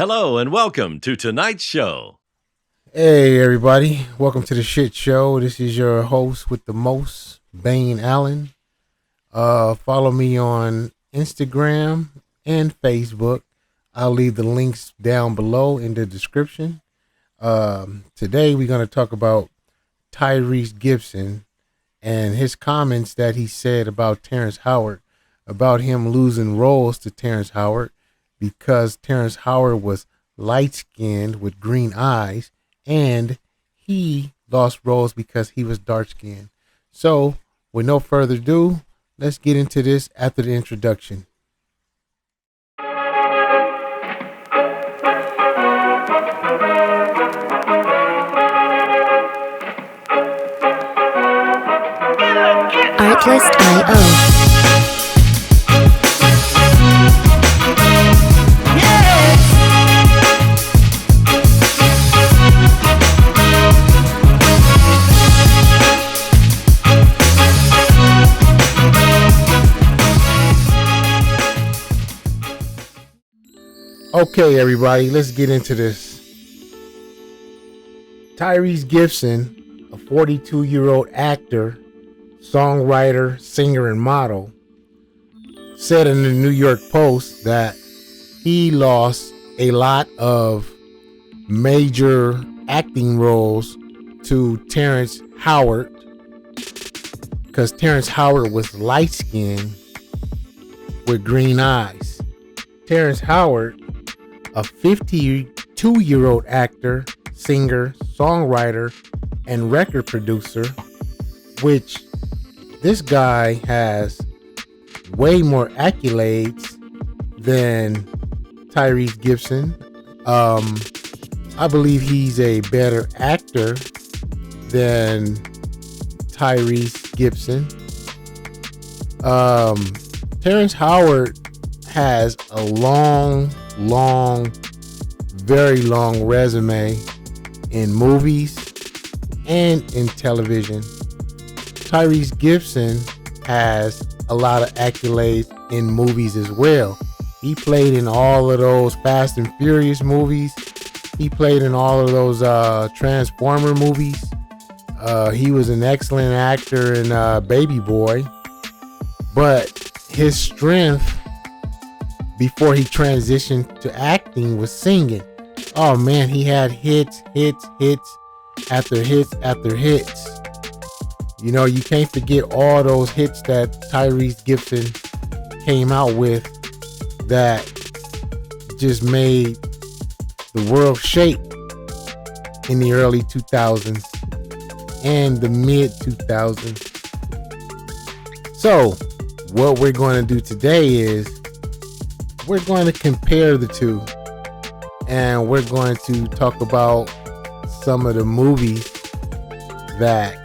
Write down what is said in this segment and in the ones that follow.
Hello and welcome to tonight's show. Hey everybody, welcome to the shit show. This is your host with the most, Bane Allen. Follow me on Instagram and Facebook. I'll leave the links down below in the description. Today we're going to talk about Tyreese Gibson and his comments that he said about Terrence Howard, about him losing roles to Terrence Howard because Terrence Howard was light-skinned with green eyes, and he lost roles because he was dark-skinned. So, with no further ado, let's get into this after the introduction. Artlist.io. Okay, everybody, let's get into this. Tyreese Gibson, a 42-year-old actor, songwriter, singer, and model, said in the New York Post that he lost a lot of major acting roles to Terrence Howard because Terrence Howard was light-skinned with green eyes. Terrence Howard, a 52-year-old actor, singer, songwriter, and record producer, which this guy has way more accolades than Tyreese Gibson. I believe he's a better actor than Tyreese Gibson. Terrence Howard has a very long resume in movies and in television. Tyreese Gibson has a lot of accolades in movies as well. He played in all of those Fast and Furious movies. He played in all of those Transformer movies. He was an excellent actor in Baby Boy. But his strength before he transitioned to acting was singing. Oh man, he had hits after hits. You know, you can't forget all those hits that Tyreese Gibson came out with that just made the world shake in the early 2000s and the mid 2000s. So, what we're going to do today is we're going to compare the two, and we're going to talk about some of the movies that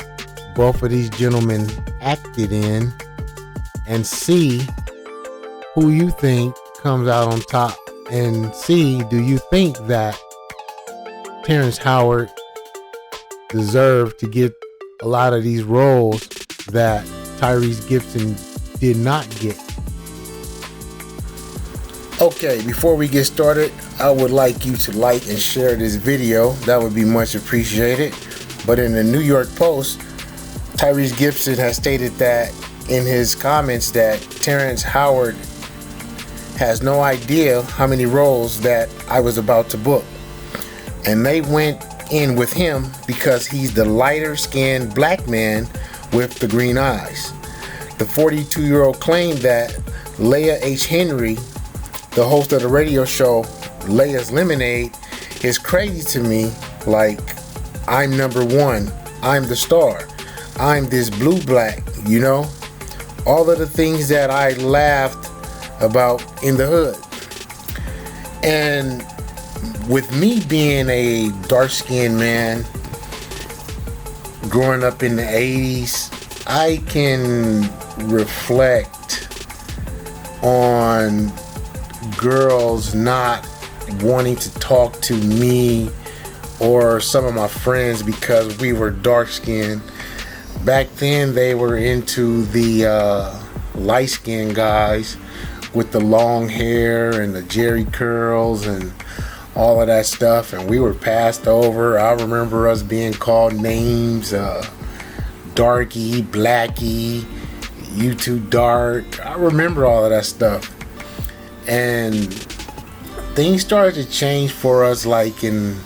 both of these gentlemen acted in and see who you think comes out on top, and see, do you think that Terrence Howard deserved to get a lot of these roles that Tyreese Gibson did not get? Okay, before we get started, I would like you to like and share this video. That would be much appreciated. But in the New York Post, Tyreese Gibson has stated that in his comments that Terrence Howard has no idea how many roles that I was about to book. And they went in with him because he's the lighter skinned black man with the green eyes. The 42-year-old claimed that Leah H. Henry, the host of the radio show Leia's Lemonade, is crazy to me. Like, I'm number one, I'm the star, I'm this blue black, you know, all of the things that I laughed about in the hood. And with me being a dark-skinned man growing up in the 80s, I can reflect on girls not wanting to talk to me or some of my friends because we were dark-skinned. Back then they were into the light-skinned guys with the long hair and the jerry curls and all of that stuff, and we were passed over. I remember us being called names, darky, blacky, you too dark. I remember all of that stuff. And things started to change for us like in,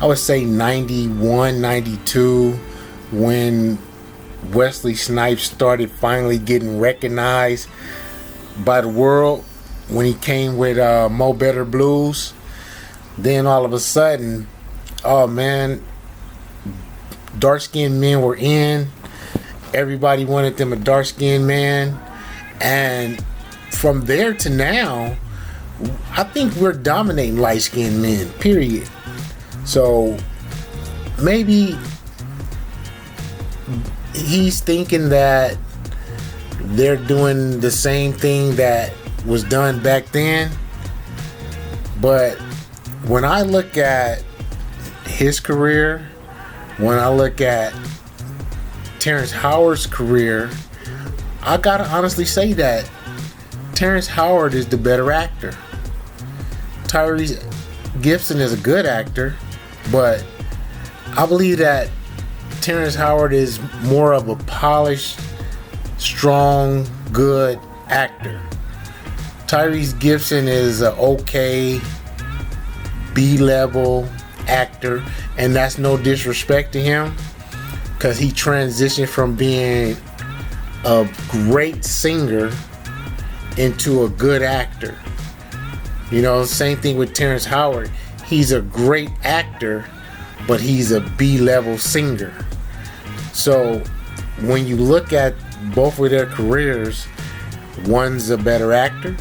I would say 91, 92, when Wesley Snipes started finally getting recognized by the world, when he came with Mo Better Blues. Then all of a sudden, oh man, dark-skinned men were in. Everybody wanted them a dark-skinned man. And from there to now, I think we're dominating light-skinned men, period. So maybe he's thinking that they're doing the same thing that was done back then. But when I look at his career, when I look at Terrence Howard's career, I gotta honestly say that Terrence Howard is the better actor. Tyreese Gibson is a good actor, but I believe that Terrence Howard is more of a polished, strong, good actor. Tyreese Gibson is an okay B-level actor, and that's no disrespect to him, because he transitioned from being a great singer into a good actor. You know, same thing with Terrence Howard. He's a great actor, but he's a B-level singer. So when you look at both of their careers, one's a better actor,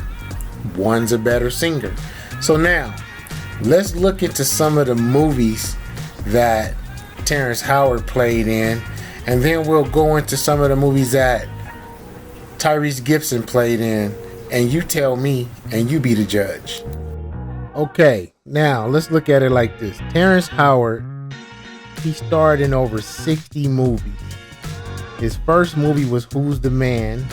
one's a better singer. So now, let's look into some of the movies that Terrence Howard played in, and then we'll go into some of the movies that Tyreese Gibson played in, and you tell me, and you be the judge. Okay, now let's look at it like this. Terrence Howard, he starred in over 60 movies. His first movie was Who's the Man?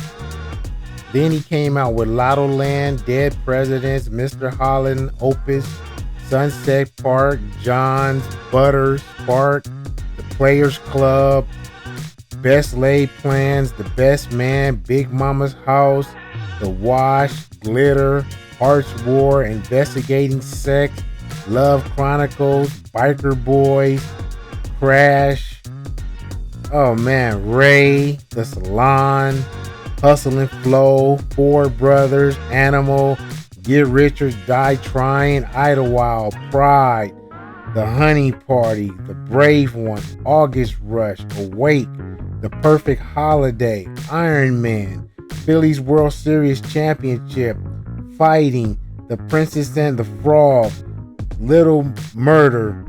Then he came out with Lotto Land, Dead Presidents, Mr. Holland, Opus, Sunset Park, John's, Butters, Spark, The Players Club, Best Laid Plans, The Best Man, Big Mama's House, The Wash, Glitter, Arch War, Investigating Sex, Love Chronicles, Biker Boys, Crash, oh man, Ray, The Salon, Hustle and Flow, Four Brothers, Animal, Get Rich or Die Trying, Idlewild, Pride, The Honey Party, The Brave One, August Rush, Awake, The Perfect Holiday, Iron Man, Phillies World Series Championship, Fighting, The Princess and the Frog, Little Murder,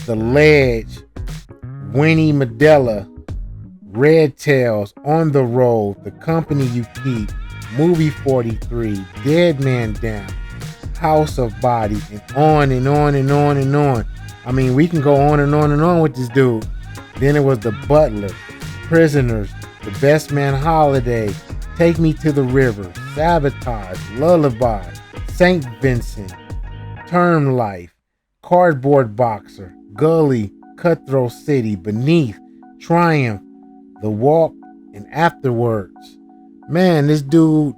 The Ledge, Winnie Medella, Red Tails, On the Road, The Company You Keep, Movie 43, Dead Man Down, House of Bodies, and on and on and on and on. I mean, we can go on and on and on with this dude. Then it was The Butler, Prisoners, The Best Man Holiday, Take Me to the River, Sabotage, Lullaby, St. Vincent, Term Life, Cardboard Boxer, Gully, Cutthroat City, Beneath, Triumph, The Walk, and Afterwards. Man, this dude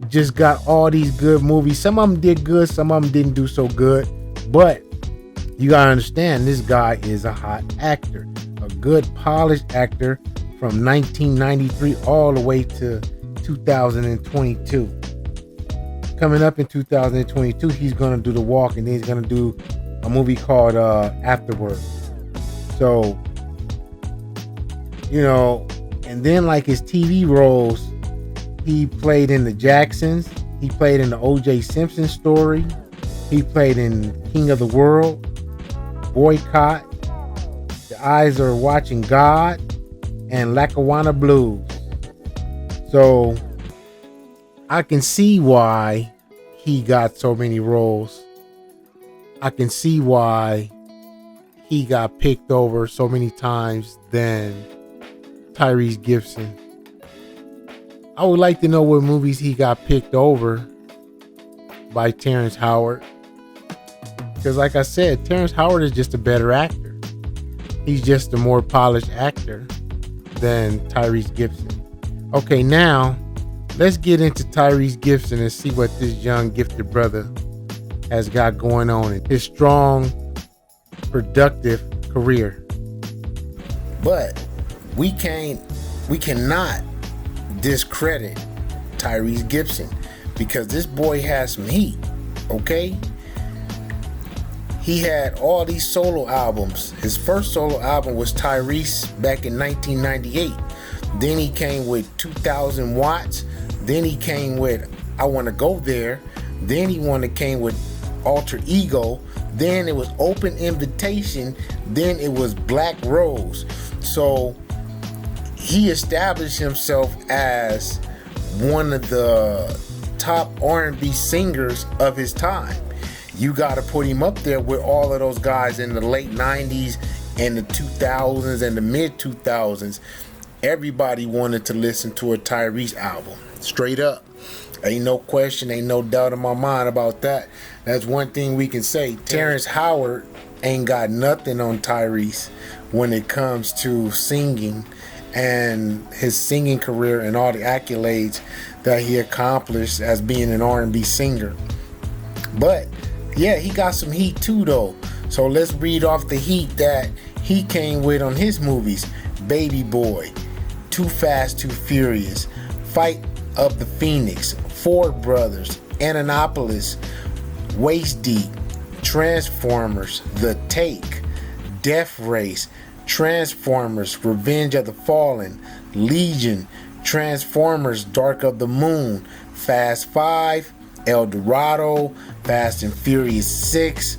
just got all these good movies. Some of them did good, some of them didn't do so good. But you gotta understand, this guy is a hot actor, a good polished actor from 1993 all the way to 2022. Coming up in 2022, he's gonna do The Walk, and then he's gonna do a movie called Afterwards. So, you know, and then like his TV roles, he played in The Jacksons, he played in the O.J. Simpson Story, he played in King of the World, Boycott, The Eyes Are Watching God, and Lackawanna Blues. So I can see why he got so many roles. I can see why he got picked over so many times than Tyreese Gibson. I would like to know what movies he got picked over by Terrence Howard. Because like I said, Terrence Howard is just a better actor. He's just a more polished actor than Tyreese Gibson. Okay, now let's get into Tyreese Gibson and see what this young gifted brother has got going on in his strong, productive career. But we cannot discredit Tyreese Gibson because this boy has some heat, okay? He had all these solo albums. His first solo album was Tyreese back in 1998. Then he came with 2,000 Watts. Then he came with I Wanna Go There. Then he came with Alter Ego. Then it was Open Invitation. Then it was Black Rose. So he established himself as one of the top R&B singers of his time. You got to put him up there with all of those guys in the late 90s and the 2000s and the mid 2000s. Everybody wanted to listen to a Tyreese album. Straight up. Ain't no question, ain't no doubt in my mind about that. That's one thing we can say. Terrence Howard ain't got nothing on Tyreese when it comes to singing and his singing career and all the accolades that he accomplished as being an R&B singer. But yeah, he got some heat too though. So let's read off the heat that he came with on his movies. Baby Boy, Too Fast, Too Furious, Fight of the Phoenix, Ford Brothers, Annapolis, Waist Deep, Transformers, The Take, Death Race, Transformers, Revenge of the Fallen, Legion, Transformers, Dark of the Moon, Fast 5, El Dorado, Fast and Furious 6,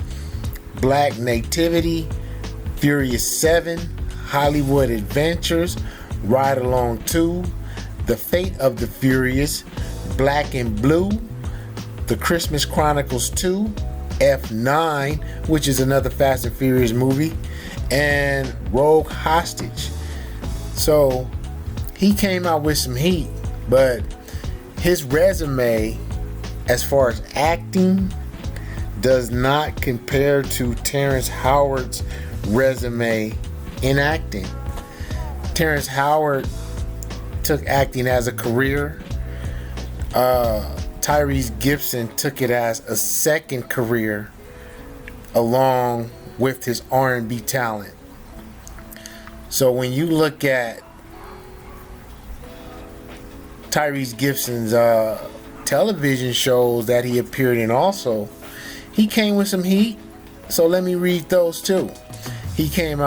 Black Nativity, Furious 7, Hollywood Adventures, Ride Along 2, The Fate of the Furious, Black and Blue, The Christmas Chronicles 2, F9, which is another Fast and Furious movie, and Rogue Hostage. So he came out with some heat, but his resume as far as acting does not compare to Terrence Howard's resume in acting. Terrence Howard took acting as a career. Tyreese Gibson took it as a second career along with his R&B talent. So when you look at Tyreese Gibson's television shows that he appeared in also, he came with some heat. So let me read those too. He did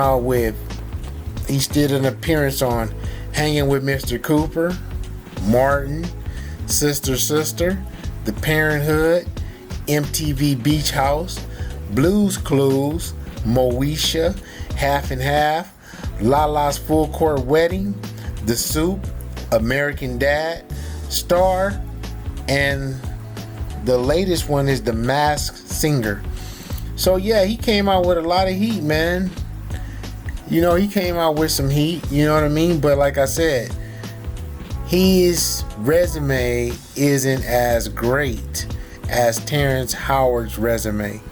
an appearance on Hanging with Mr. Cooper, Martin, Sister Sister, The Parenthood, MTV Beach House, Blues Clues, Moesha, Half and Half, Lala's Full Court Wedding, The Soup, American Dad, Star, and the latest one is The Masked Singer. So yeah, he came out with a lot of heat, man. You know, he came out with some heat, you know what I mean? But like I said, his resume isn't as great as Terrence Howard's resume.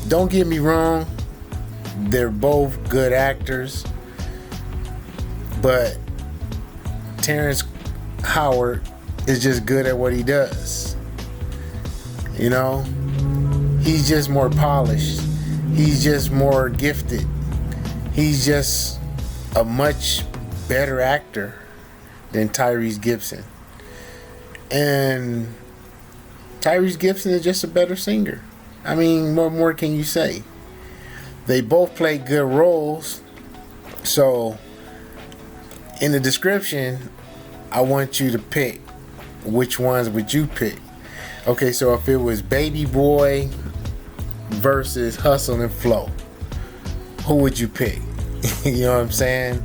Don't get me wrong, they're both good actors, but Terrence Howard is just good at what he does. You know, he's just more polished. He's just more gifted. He's just a much better actor than Tyreese Gibson. And Tyreese Gibson is just a better singer. I mean, what more can you say? They both play good roles. So in the description, I want you to pick which ones would you pick. Okay, so if it was Baby Boy versus Hustle and Flow, who would you pick? You know what I'm saying?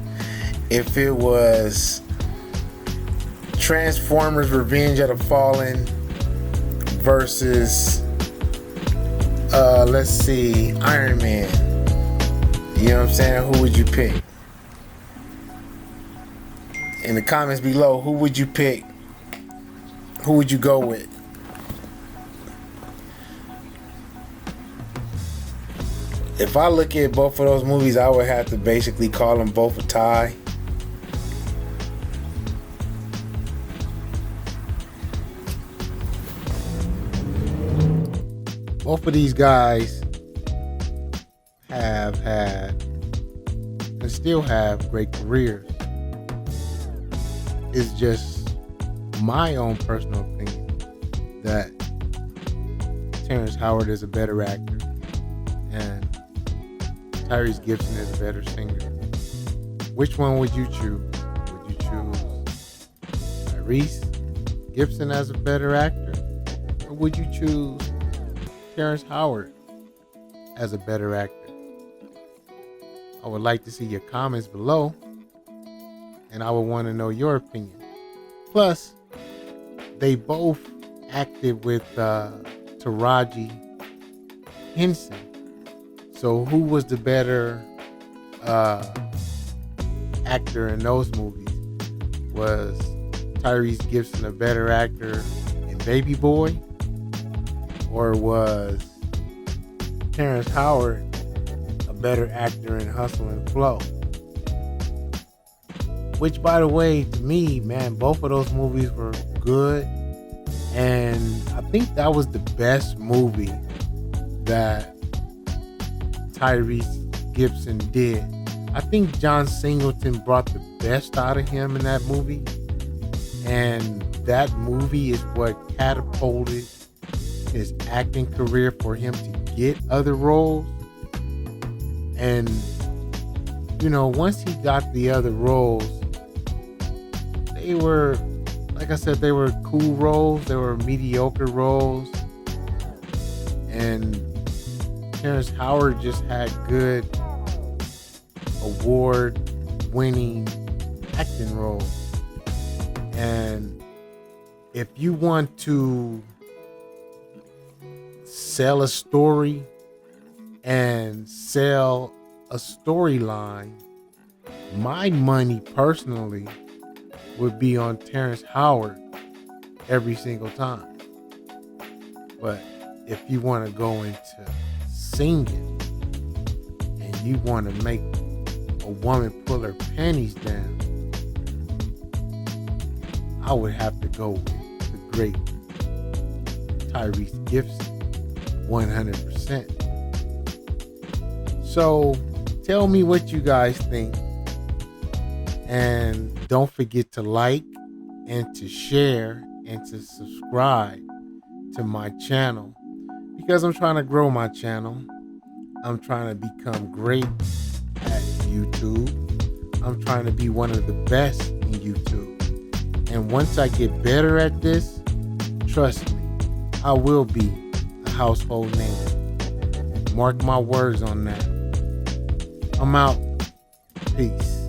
If it was Transformers Revenge of the Fallen versus let's see, Iron Man, you know what I'm saying? Who would you pick? In the comments below, who would you pick? Who would you go with? if I look at both of those movies, I would have to basically call them both a tie. Both of these guys have had and still have great careers. It's just my own personal opinion that Terrence Howard is a better actor and Tyreese Gibson is a better singer. Which one would you choose? Would you choose Tyreese Gibson as a better actor? Or would you choose Terrence Howard as a better actor? I would like to see your comments below, and I would want to know your opinion. Plus, they both acted with Taraji Henson. So who was the better actor in those movies? Was Tyreese Gibson a better actor in Baby Boy? Or was Terrence Howard a better actor in Hustle and Flow? Which, by the way, to me, man, both of those movies were good. And I think that was the best movie that Tyreese Gibson did. I think John Singleton brought the best out of him in that movie. And that movie is what catapulted his acting career for him to get other roles. And, you know, once he got the other roles, they were, like I said, they were cool roles. They were mediocre roles. And Terrence Howard just had good award-winning acting roles. And if you want to sell a story and sell a storyline, my money personally would be on Terrence Howard every single time. But if you want to go into singing and you want to make a woman pull her panties down, I would have to go with the great Tyreese Gibson 100%. So tell me what you guys think, and don't forget to like and to share and to subscribe to my channel, because I'm trying to grow my channel. I'm trying to become great at YouTube. I'm trying to be one of the best in YouTube. And once I get better at this, trust me, I will be a household name. Mark my words on that. I'm out. Peace.